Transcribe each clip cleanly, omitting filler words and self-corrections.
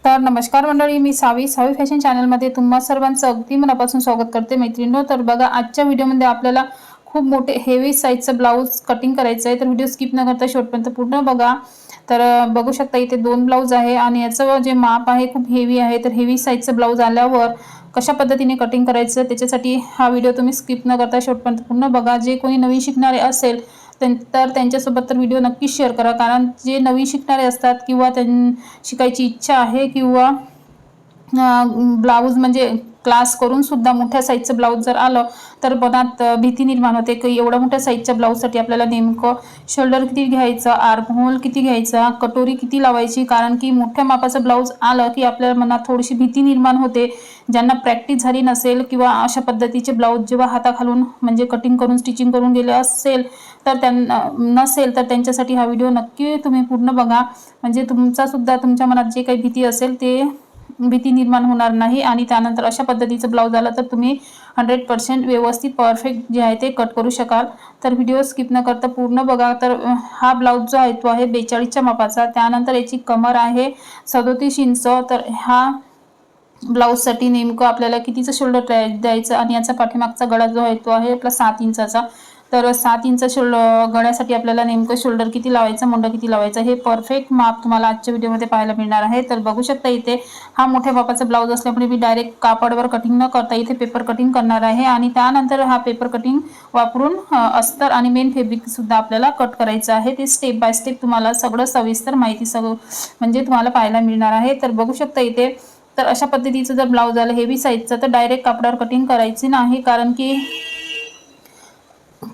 तर नमस्कार मंडळी, मी सावी फॅशन चॅनलमध्ये तुम्हा सर्वांचं अगदी मनापासून स्वागत करते मैत्रिणींनो. तर बघा, आजच्या व्हिडिओमध्ये आपल्याला खूप मोठे हेवी साईजचं ब्लाऊज कटिंग करायचं आहे. तर व्हिडिओ स्किप न करता शेवटपर्यंत पूर्ण बघा. तर बघू शकता इथे 2 ब्लाऊज आहे आणि याचं जे माप आहे खूप हेवी आहे. तर हेवी साईजचं ब्लाऊज आल्यावर कशा पद्धतीने कटिंग करायचं त्याच्यासाठी हा व्हिडिओ तुम्ही स्किप न करता शेवटपर्यंत पूर्ण बघा. जे कोणी नवीन शिकणारे असेल तर त्यांच्यासोबत तर व्हिडिओ नक्कीच शेअर करा, कारण जे नवीन शिकणारे असतात किंवा शिकायची इच्छा आहे किंवा ब्लाऊज म्हणजे क्लास करून सुद्धा मोठ्या साईजचं ब्लाऊज जर आलं तर मनात भीती निर्माण होते की एवढ्या मोठ्या साईजच्या ब्लाऊजसाठी आपल्याला नेमकं शोल्डर किती घ्यायचं, आर्महोल किती घ्यायचा, कटोरी किती लावायची. कारण की मोठ्या मापाचं ब्लाऊज आलं की आपल्या मनात थोडीशी भीती निर्माण होते. ज्यांना प्रॅक्टिस झाली नसेल किंवा अशा पद्धतीचे ब्लाऊज जेव्हा हाताखालून म्हणजे कटिंग करून स्टिचिंग करून गेले असेल तर नसेल तर त्यांच्यासाठी हा व्हिडिओ नक्की तुम्ही पूर्ण बघा. म्हणजे तुमच्या मनात जे काही भीती असेल ते भीती निर्माण होणार नाही आणि त्यानंतर अशा पद्धतीचं ब्लाऊज आलं तर तुम्ही 100% व्यवस्थित परफेक्ट जे आहे ते कट करू शकाल. तर व्हिडिओ स्किप न करता पूर्ण बघा. तर हा ब्लाऊज जो आहे तो आहे 42च्या मापाचा. त्यानंतर याची कमर आहे 37 इंच. तर हा ब्लाऊजसाठी नेमकं आपल्याला कितीचं शोल्डर द्यायचं आणि याचा पाठीमागचा गळा जो आहे तो आहे आपला 7 इंचाचा. तर 7 इंच गळ्यासाठी आपल्याला नेमकं शोल्डर किती लावायचं, मुंडा किती लावायचं हे परफेक्ट माप तुम्हाला आजच्या व्हिडिओमध्ये पाहायला मिळणार आहे. तर बघू शकता इथे हा मोठ्या मापाचा ब्लाऊज असल्यामुळे मी डायरेक्ट कापडवर कटिंग न करता इथे पेपर कटिंग करणार आहे आणि त्यानंतर हा पेपर कटिंग वापरून अस्तर आणि मेन फॅब्रिक सुद्धा आपल्याला कट करायचं आहे. ते स्टेप बाय स्टेप तुम्हाला सगळं सविस्तर माहिती म्हणजे तुम्हाला पाहायला मिळणार आहे. तर बघू शकता इथे. तर अशा पद्धतीचं जर ब्लाऊज आलं हेवी साईजचं तर डायरेक्ट कापडावर कटिंग करायची नाही, कारण की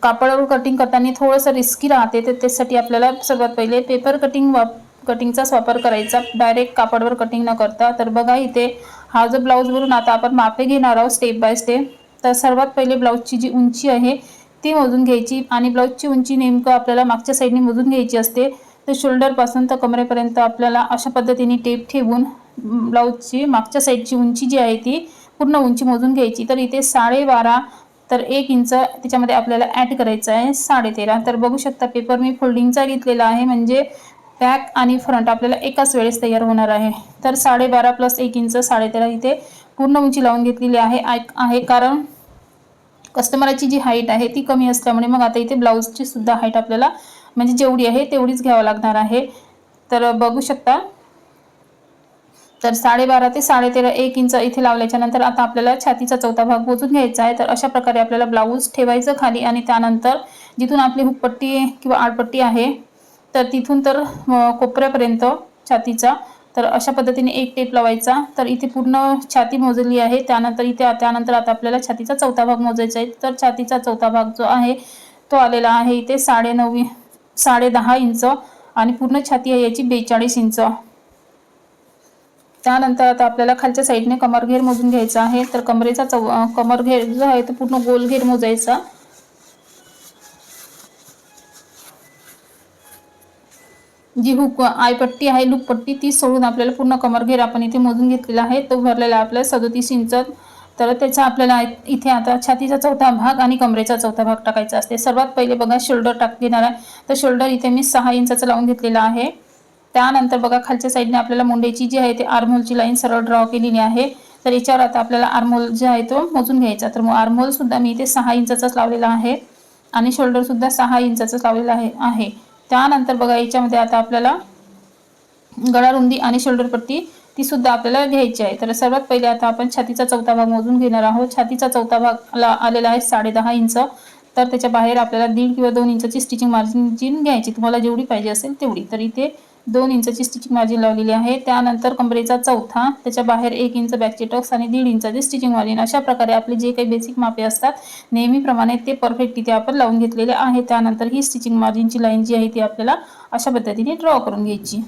कापडावर कटिंग करताना थोडंसं रिस्की राहते. तर त्यासाठी आपल्याला सर्वात पहिले पेपर कटिंगचाच वापर करायचा, डायरेक्ट कापडावर कटिंग न करता. तर बघा इथे हा जो ब्लाऊज वरून आता आपण मापे घेणार आहोत स्टेप बाय स्टेप. तर सर्वात पहिले ब्लाऊजची जी उंची आहे ती मोजून घ्यायची आणि ब्लाऊजची उंची नेमकं आपल्याला मागच्या साईडने मोजून घ्यायची असते. तर शोल्डरपासून तर कमरेपर्यंत आपल्याला अशा पद्धतीने टेप ठेवून ब्लाऊजची मागच्या साईडची उंची जी आहे ती पूर्ण उंची मोजून घ्यायची. तर इथे 12.5 तर 1 इंच त्याच्यामध्ये आपल्याला ॲड करायचं आहे 13.5. तर बघू शकता पेपर मी फोल्डिंगचा घेतलेला आहे, म्हणजे बॅक आणि फ्रंट आपल्याला एकाच वेळेस तयार होणार आहे. तर 12.5 प्लस 1 इंच 13.5 इथे पूर्ण उंची लावून घेतलेली आहे कारण कस्टमरची जी हाईट आहे ती कमी असल्यामुळे मग आता इथे ब्लाऊजची सुद्धा हाईट आपल्याला म्हणजे जेवढी आहे तेवढीच घ्यावं लागणार आहे. तर बघू शकता. तर 12.5 ते 13.5 1 इंच इथे लावल्याच्या नंतर आता आपल्याला छातीचा चौथा भाग मोजून घ्यायचा आहे. तर अशा प्रकारे आपल्याला ब्लाऊज ठेवायचं खाली आणि त्यानंतर जिथून आपली हुकपट्टी किंवा आडपट्टी आहे तर तिथून तर कोपऱ्यापर्यंत छातीचा तर अशा पद्धतीने एक टेप लावायचा. तर इथे पूर्ण छाती मोजली आहे. त्यानंतर आता आपल्याला छातीचा चौथा भाग मोजायचा आहे. तर छातीचा चौथा भाग जो आहे तो आलेला आहे इथे 10.5 इंच आणि पूर्ण छाती आहे याची 42 इंच. त्यानंतर आता आपल्याला खालच्या साईडने कमरघेर मोजून घ्यायचा आहे. तर कमरघेर जो आहे तो पूर्ण गोल घेर मोजायचा. जी आयपट्टी आहे लूपपट्टी ती सोडून आपल्याला पूर्ण कमरघेर आपण इथे मोजून घेतलेला आहे. तो भरलेला आपल्याला 37 इंच. तर त्याचा आपल्याला इथे आता छातीचा चौथा भाग आणि कमरेचा चौथा भाग टाकायचा असते. सर्वात पहिले बघा शोल्डर घेणार आहे. तर शोल्डर इथे मी 6 इंचाचा लावून घेतलेला आहे. त्यानंतर बघा खालच्या साईडने आपल्याला मुंडेची जी आहे ते आर्महोलची लाईन सरळ ड्रॉ केलेली आहे. तर याच्यावर आता आपल्याला आर्महोल जे आहे तो मोजून घ्यायचा. तर मग आर्महोल सुद्धा मी इथे 6 इंचाचाच लावलेला आहे आणि शोल्डर सुद्धा 6 इंचाचाच लावलेला आहे. त्यानंतर बघा याच्यामध्ये आता आपल्याला गळा रुंदी आणि शोल्डर पट्टी ती सुद्धा आपल्याला घ्यायची आहे. तर सर्वात पहिले आता आपण छातीचा चौथा भाग मोजून घेणार आहोत. छातीचा चौथा भाग आलेला आहे 10.5 इंच. तर त्याच्या बाहेर आपल्याला 1.5 किंवा 2 इंचाची स्टिचिंग मार्जिन घ्यायची, तुम्हाला जेवढी पाहिजे असेल तेवढी. तर इथे 2 इंचाची स्टिचिंग मार्जिन लावलेली आहे. त्यानंतर कमरेचा चौथा, त्याच्या बाहेर 1 इंच बॅकचे टक्स आणि 1.5 इंचाची स्टिचिंग मार्जिन. अशा प्रकारे आपले जे काही बेसिक मापे असतात नेहमीप्रमाणे ते परफेक्ट इथे आपण लावून घेतलेले आहे. त्यानंतर ही स्टिचिंग मार्जिनची लाईन जी आहे ती आपल्याला अशा पद्धतीने ड्रॉ करून घ्यायची.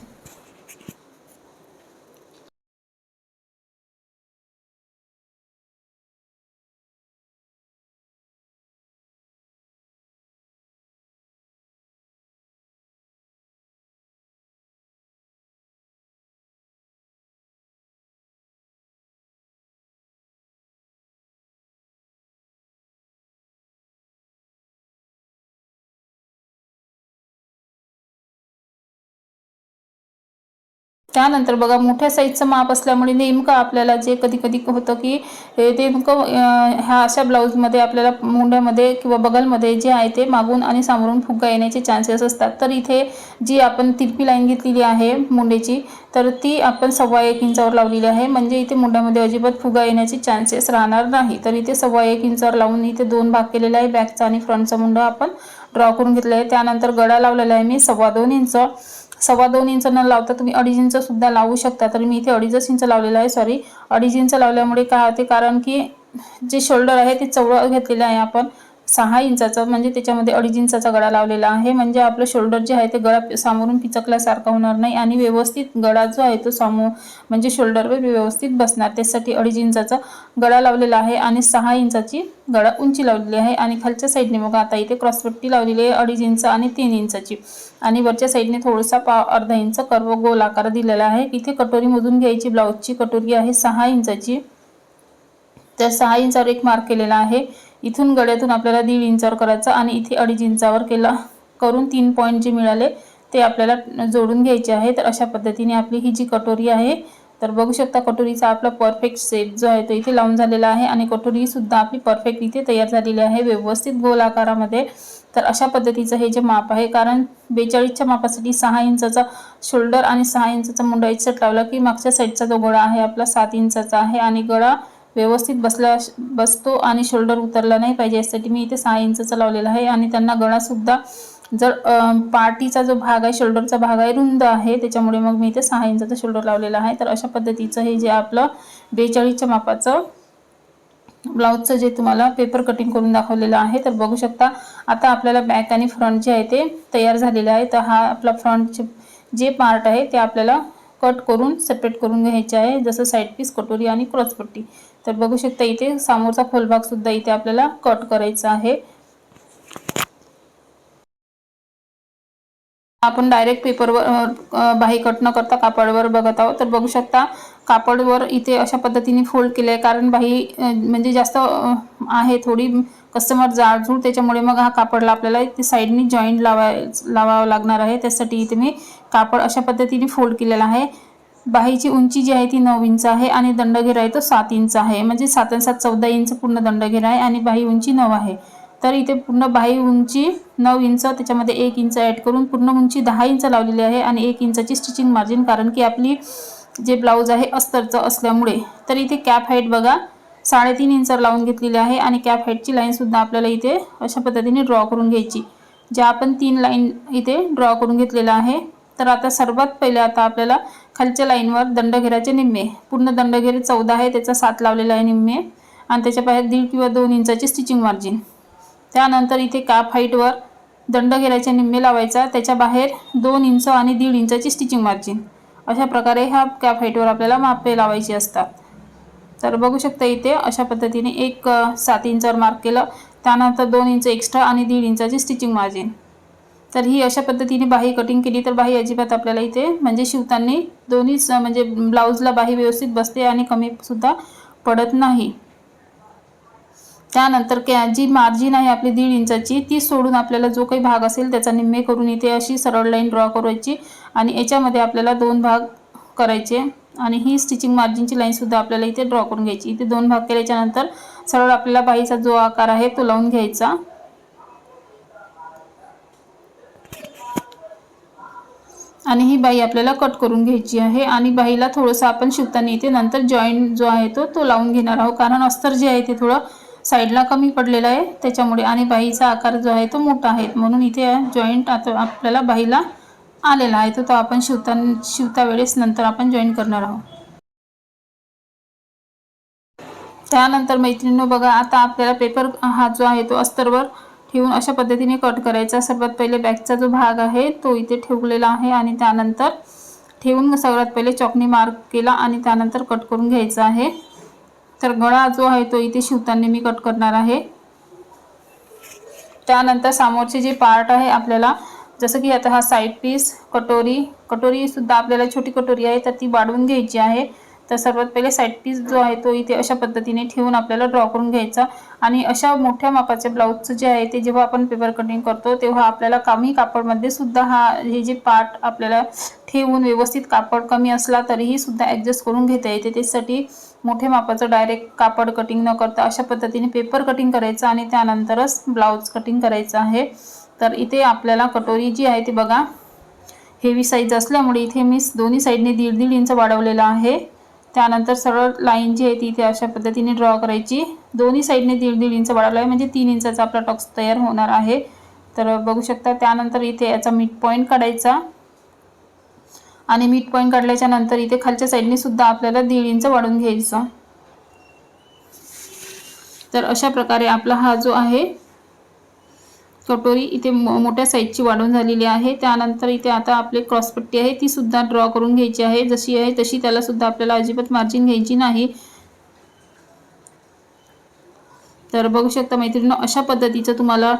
त्यानंतर बघा मोठ्या साईजचं माप असल्यामुळे नेमकं आपल्याला जे कधी कधी होतं की नेमकं ह्या अशा ब्लाऊजमध्ये आपल्याला मुंड्यामध्ये किंवा बगलमध्ये जे आहे ते मागून आणि सामोरून फुगा येण्याचे चान्सेस असतात। तर इथे जी आपण तिरपी लाईन घेतलेली आहे मुंडेची, तर ती आपण 1.25 इंचावर लावलेली आहे, म्हणजे इथे मुंड्यामध्ये अजिबात फुगा येण्याचे चान्सेस राहणार नाही। तर इथे 1.25 इंचावर लावून इथे 2 भाग केलेले आहे, बॅकचा आणि फ्रंटचा मुंडा आपण ड्रॉ करून घेतला आहे। त्यानंतर गळा लावलेला आहे मी 2.25 इंच, 2.25 इंच न लावता तुम्ही 2.5 इंच सुद्धा लावू शकता। तर मी इथे 2.5 इंच लावलेला आहे, 2.5 इंच लावल्यामुळे काय होते, कारण की जे शोल्डर आहे ते चवळं घेतलेलं आहे आपण 6 इंचाचं, म्हणजे त्याच्यामध्ये 2.5 इंचाचा गळा लावलेला आहे, म्हणजे आपलं शोल्डर जे आहे ते गळा सामोरून पिचकल्यासारखा होणार नाही आणि व्यवस्थित गळा जो आहे तो म्हणजे शोल्डरवर व्यवस्थित बसणार। त्यासाठी 2.5 इंचाचा गळा लावलेला आहे आणि 6 इंचाची गळा उंची लावलेली आहे। आणि खालच्या साईडने बघा आता इथे क्रॉसपट्टी लावलेली आहे 2.5 इंच आणि 3 इंचाची, आणि वरच्या साईडने थोडासा अर्धा इंच कर्व गोल आकार दिलेला आहे। इथे कटोरी मोजून घ्यायची, ब्लाउजची कटोरी आहे 6 इंचाची, तर 6 इंचावर एक मार्क केलेला आहे। इथून गळ्यातून आपल्याला 1.5 इंचावर करायचा आणि इथे 2.5 इंचावर करून 3 पॉईंट जे मिळाले ते आपल्याला जोडून घ्यायचे आहे। तर अशा पद्धतीने आपली ही जी कटोरी आहे, तर बघू शकता कटोरीचा आपला परफेक्ट शेप जो आहे तो इथे लावून झालेला आहे आणि कटोरी सुद्धा आपली परफेक्ट इथे तयार झालेली आहे व्यवस्थित गोल आकारामध्ये। तर अशा पद्धतीचं हे जे माप आहे, कारण 42च्या मापासाठी 6 इंचाचा शोल्डर आणि 6 इंचाचा मुंडा एक सेट लावला की मागच्या साईडचा जो गळा आहे आपला 7 इंचाचा आहे आणि गळा व्यवस्थित बसतो आणि शोल्डर उतरला नाही पाहिजे यासाठी मी इथे 6 इंचाचा लावलेला आहे। आणि त्यांना गळा सुद्धा जर पार्टीचा जो भाग आहे, शोल्डरचा भाग आहे रुंद आहे, त्याच्यामुळे मग मी इथे 6 इंचाचा शोल्डर लावलेला आहे। तर अशा पद्धतीचं हे जे आपलं 42च्या मापाचं ब्लाउजचं जे तुम्हाला पेपर कटिंग करून दाखवलेलं आहे, तर बघू शकता आता आपल्याला बॅक आणि फ्रंट जे आहे ते तयार झालेले आहे। तर हा आपला फ्रंट जे पार्ट आहे ते आपल्याला कट करून सेपरेट करून घ्यायचे आहे, जसं साईड पीस, कटोरी आणि क्रॉसपट्टी। तर बघू शकता इथे समोरचा खोलभाग सुद्धा इथे आपल्याला कट करायचा आहे। आपण डायरेक्ट पेपरवर बाही कट न करता कापडवर बघत आहोत। तर बघू शकता कापडवर इथे अशा पद्धतीने फोल्ड केले आहे, कारण बाही म्हणजे जास्त आहे थोडी कस्टमर जाडजूड, त्याच्यामुळे मग हा कापडला आपल्याला इथे साईडनी जॉईंट लावावं लागणार आहे। त्यासाठी इथे मी कापड अशा पद्धतीने फोल्ड केलेला आहे। बाहीची उंची जी आहे ती 9 इंच आहे आणि दंडघेरा आहे तो 7 इंच आहे, म्हणजे 7 आणि 7 14 इंच पूर्ण दंडघेरा आहे आणि बाही उंची 9 आहे। तर इथे पूर्ण बाही उंची 9 इंच, त्याच्यामध्ये 1 इंच ॲड करून पूर्ण उंची 10 इंच लावलेली आहे आणि 1 इंचाची स्टिचिंग मार्जिन, कारण की आपली जे ब्लाऊज आहे अस्तरचं असल्यामुळे। तर इथे कॅप हाईट बघा 3.5 इंचावर लावून घेतलेली आहे आणि कॅप हाईटची लाईन सुद्धा आपल्याला इथे अशा पद्धतीने ड्रॉ करून घ्यायची, ज्या आपण 3 लाईन इथे ड्रॉ करून घेतलेला आहे। तर आता सर्वात पहिले आता आपल्याला खालच्या लाईनवर दंडघेराचे निम्मे, पूर्ण दंडघेर 14 आहे त्याचा 7 लावलेला आहे निम्मे, आणि त्याच्या बाहेर 1.5 किंवा 2 इंचाची स्टिचिंग मार्जिन। त्यानंतर इथे कॅप हाईटवर दंडघेराचे निम्मे लावायचा, त्याच्या बाहेर 2 इंच आणि 1.5 इंचाची स्टिचिंग मार्जिन। अशा प्रकारे ह्या कॅप हाईटवर आपल्याला मापे लावायची असतात। तर बघू शकता इथे अशा पद्धतीने 7 इंचावर मार्क केलं, त्यानंतर 2 इंच एक्स्ट्रा आणि 1.5 इंचाची स्टिचिंग मार्जिन। तर ही अशा पद्धतीने बाही कटिंग केली तर बाही अजिबात आपल्याला इथे म्हणजे शिवताना दोन्हीच म्हणजे ब्लाऊजला बाही व्यवस्थित बसते आणि कमी सुद्धा पडत नाही। त्यानंतर जी मार्जिन आहे आपली 1.5 इंचाची ती सोडून आपल्याला जो काही भाग असेल त्याचा निम्मे करून इथे अशी सरळ लाईन ड्रॉ करायची आणि याच्यामध्ये आपल्याला 2 भाग करायचे आणि ही स्टिचिंग मार्जिनची लाईन सुद्धा आपल्याला इथे ड्रॉ करून घ्यायची। इथे 2 भाग केल्याच्या नंतर सरळ आपल्याला बाहीचा जो आकार आहे तो लावून घ्यायचा आणि ही बाही आपल्याला कट करून घ्यायची आहे। आणि बाहीला थोडंसं आपण शिवताना इथे नंतर जॉईंट जो आहे तो लावून घेणार आहोत, कारण अस्तर जे आहे ते थोडं साईडला कमी पडलेलं आहे त्याच्यामुळे, आणि बाहीचा आकार जो आहे तो मोठा आहे म्हणून इथे जॉईंट आता आपल्याला बाहीला आलेला आहे तो आपण शिवता वेळेस नंतर आपण जॉईंट करणार आहोत। त्यानंतर मैत्रिणींनो बघा आता आपल्याला पेपर हा जो आहे तो अस्तरवर ठेवून अशा पद्धतीने कट करायचा। सर्वात पहिले बॅकचा जो भाग आहे तो इथे ठेवलेला आहे आणि त्यानंतर ठेवून सर्वात पहिले चॉकनी मार्क केला आणि त्यानंतर कट करून घ्यायचा आहे। तर गळा जो आहे तो इथे शिवताना मी कट करणार आहे। त्यानंतर समोरचे जे पार्ट आहे आपल्याला जसं की आता हा साइड पीस, कटोरी सुद्धा आपल्याला छोटी कटोरी आहे तर ती वाढवून घ्यायची आहे। तर सर्वात पहिले साईड पीस जो आहे तो इथे अशा पद्धतीने ठेवून आपल्याला ड्रॉ करून घ्यायचा। आणि अशा मोठ्या मापाचे ब्लाऊजचं जे आहे ते जेव्हा आपण पेपर कटिंग करतो तेव्हा आपल्याला कमी कापडमध्ये सुद्धा हे जे पार्ट आपल्याला ठेवून व्यवस्थित कापड कमी असला तरीही सुद्धा ॲडजस्ट करून घेता येते। त्यासाठी मोठे मापाचं डायरेक्ट कापड कटिंग न करता अशा पद्धतीने पेपर कटिंग करायचं आणि त्यानंतरच ब्लाऊज कटिंग करायचं आहे। तर इथे आपल्याला कटोरी जी आहे ती बघा हेवी साईज असल्यामुळे इथे मी दोन्ही साईडने 1.5 इंच वाढवलेला आहे। त्यानंतर सरळ लाईन जी आहे ती इथे अशा पद्धतीने ड्रॉ करायची। दोन्ही साईडने 1.5 इंच वाढवला आहे म्हणजे 3 इंचाचा आपला टॉप्स तयार होणार आहे। तर बघू शकता त्यानंतर इथे याचा मिड पॉइंट काढायचा आणि मिड पॉइंट काढल्याच्या नंतर इथे खालच्या साईडने सुद्धा आपल्याला 1.5 इंच वाढवून घ्यायचा। तर अशा प्रकारे आपला हा जो आहे कटोरी इथे मोठ्या साईजची वाढवून झालेली आहे। त्यानंतर इथे आता आपली क्रॉसपट्टी आहे ती सुद्धा ड्रॉ करून घ्यायची आहे। जशी आहे तशी त्याला सुद्धा आपल्याला अजिबात मार्जिन घ्यायची नाही। तर बघू शकता मैत्रिणींनो अशा पद्धतीचं तुम्हाला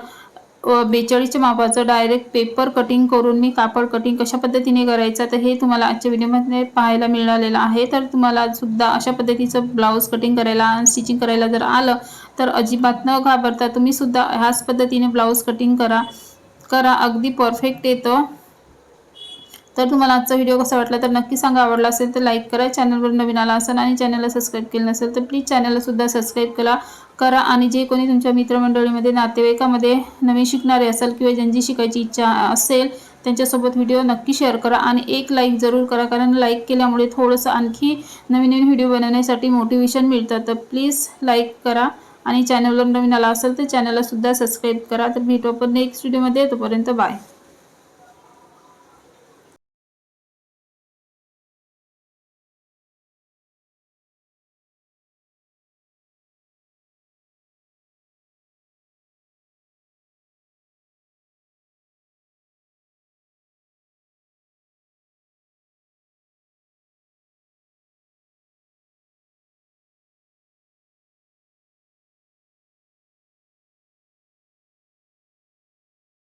42 मापाचं डायरेक्ट पेपर कटिंग करून मी कापड कटिंग कशा पद्धतीने करायचं तर हे तुम्हाला आजच्या व्हिडिओमध्ये पाहायला मिळालेलं आहे। तर तुम्हाला सुद्धा अशा पद्धतीचं ब्लाऊज कटिंग करायला स्टिचिंग करायला जर आलं तर अजिबात न घाबरता तुम्ही सुद्धा ह्याच पद्धतीने ब्लाऊज कटिंग करा अगदी परफेक्ट येतं। तर तुम्हाला आजचा व्हिडिओ कसा वाटला तर नक्की सांगा। आवडला असेल तर लाईक करा, चॅनलवर नवीन आला असेल आणि चॅनलला सबस्क्राईब केलं नसेल तर प्लीज चॅनलला सुद्धा सबस्क्राईब करा आणि जे कोणी तुमच्या मित्रमंडळीमध्ये नातेवाईकामध्ये नवीन शिकणारे असेल किंवा ज्यांची शिकायची इच्छा असेल त्यांच्यासोबत व्हिडिओ नक्की शेअर करा आणि एक लाईक जरूर करा, कारण लाईक केल्यामुळे थोडंसं आणखी नवीन नवीन व्हिडिओ बनवण्यासाठी मोटिवेशन मिळतं। तर प्लीज लाईक करा आणि चॅनलवर नवीन आला असेल तर चॅनलला सुद्धा सबस्क्राईब करा। तर भेटू आपण नेक्स्ट व्हिडिओमध्ये, तोपर्यंत बाय।